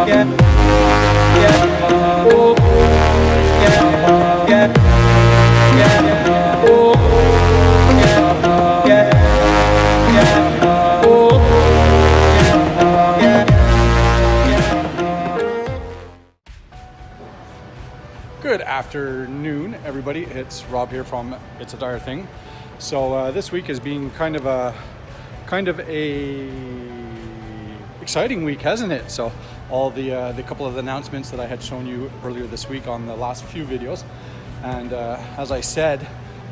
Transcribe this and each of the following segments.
Good afternoon, everybody. It's Rob here from It's Dyer thing. So this week has been kind of a exciting week, hasn't it? So all the couple of announcements that I had shown you earlier this week on the last few videos, and as I said,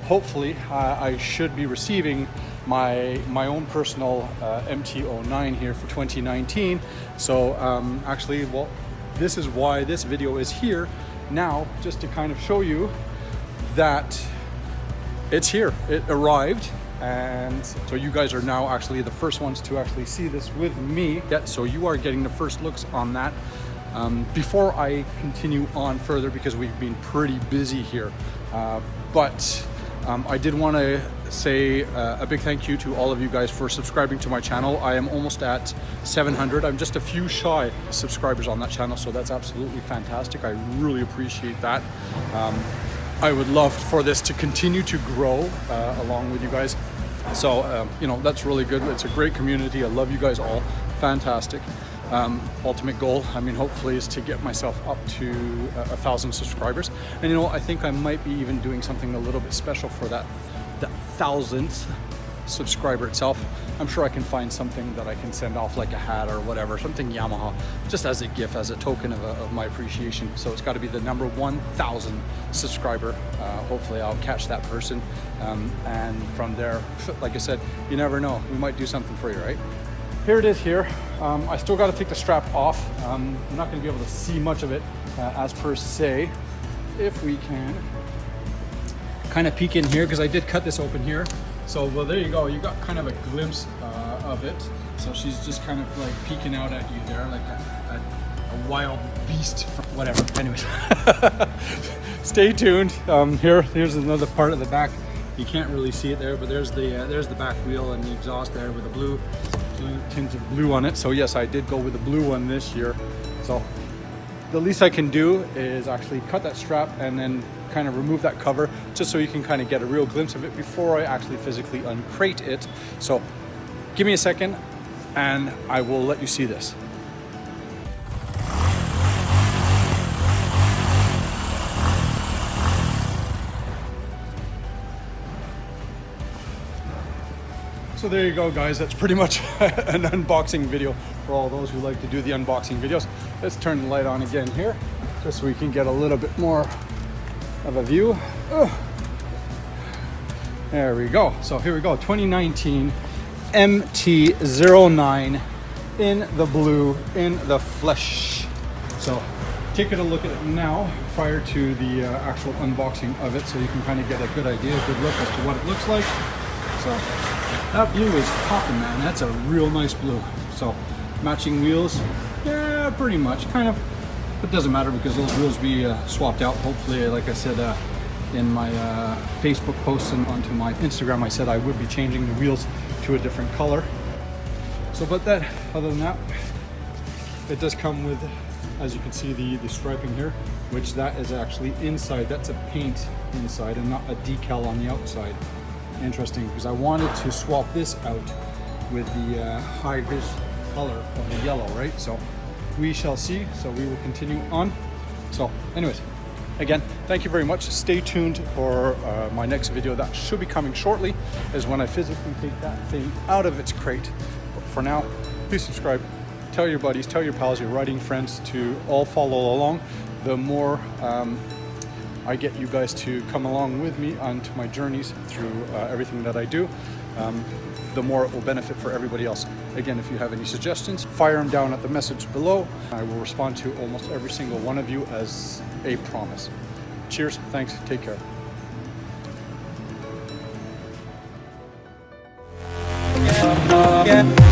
hopefully I should be receiving my own personal MT-09 here for 2019. So actually, well, this is why this video is here now, just to kind of show you that it's here, it arrived, and so you guys are now actually the first ones to actually see this with me. Yeah, so you are getting the first looks on that. Before I continue on further, because we've been pretty busy here, but I did want to say a big thank you to all of you guys for subscribing to my channel. I am almost at 700. I'm just a few shy subscribers on that channel, so that's absolutely fantastic. I really appreciate that. I would love for this to continue to grow along with you guys. So, you know, that's really good. It's a great community. I love you guys all. Fantastic. Ultimate goal, I mean, hopefully, is to get myself up to 1,000 subscribers. And you know, I think I might be even doing something a little bit special for that 1,000th subscriber itself. I'm sure I can find something that I can send off, like a hat or whatever, something Yamaha, just as a gift, as a token of my appreciation. So it's got to be the number 1,000 subscriber. Hopefully I'll catch that person, and from there, like I said, you never know, we might do something for you, right? Here it is here. I still got to take the strap off. I'm not going to be able to see much of it as per se. If we can kind of peek in here, because I did cut this open here. So, well, there you go. You got kind of a glimpse of it. So she's just kind of like peeking out at you there, like a wild beast, whatever. Anyways, stay tuned. Here's another part of the back. You can't really see it there, but there's the back wheel and the exhaust there with the blue tinge of blue on it. So yes, I did go with the blue one this year. So the least I can do is actually cut that strap and then kind of remove that cover, just so you can kind of get a real glimpse of it before I actually physically uncrate it. So give me a second and I will let you see this. So there you go, guys. That's pretty much an unboxing video for all those who like to do the unboxing videos. Let's turn the light on again here, just so we can get a little bit more of a view. There we go. So here we go, 2019 MT-09 in the blue, in the flesh. So take a look at it now prior to the actual unboxing of it, so you can kind of get a good idea, a good look as to what it looks like. So that blue is popping, man. That's a real nice blue. So matching wheels, yeah, pretty much, kind of. It doesn't matter because those wheels be swapped out. Hopefully, like I said in my Facebook posts and onto my Instagram, I said I would be changing the wheels to a different color. So, but that, other than that, it does come with, as you can see, the striping here, which that is actually inside. That's a paint inside and not a decal on the outside. Interesting, because I wanted to swap this out with the high-vis color of the yellow, right? So we shall see. So we will continue on. So anyways, again, thank you very much. Stay tuned for my next video that should be coming shortly, is when I physically take that thing out of its crate. But for now, please subscribe, tell your buddies, tell your pals, your riding friends to all follow along. The more I get you guys to come along with me onto my journeys through everything that I do, the more it will benefit for everybody else. Again, if you have any suggestions, fire them down at the message below. I will respond to almost every single one of you as a promise. Cheers, thanks, take care. Yeah.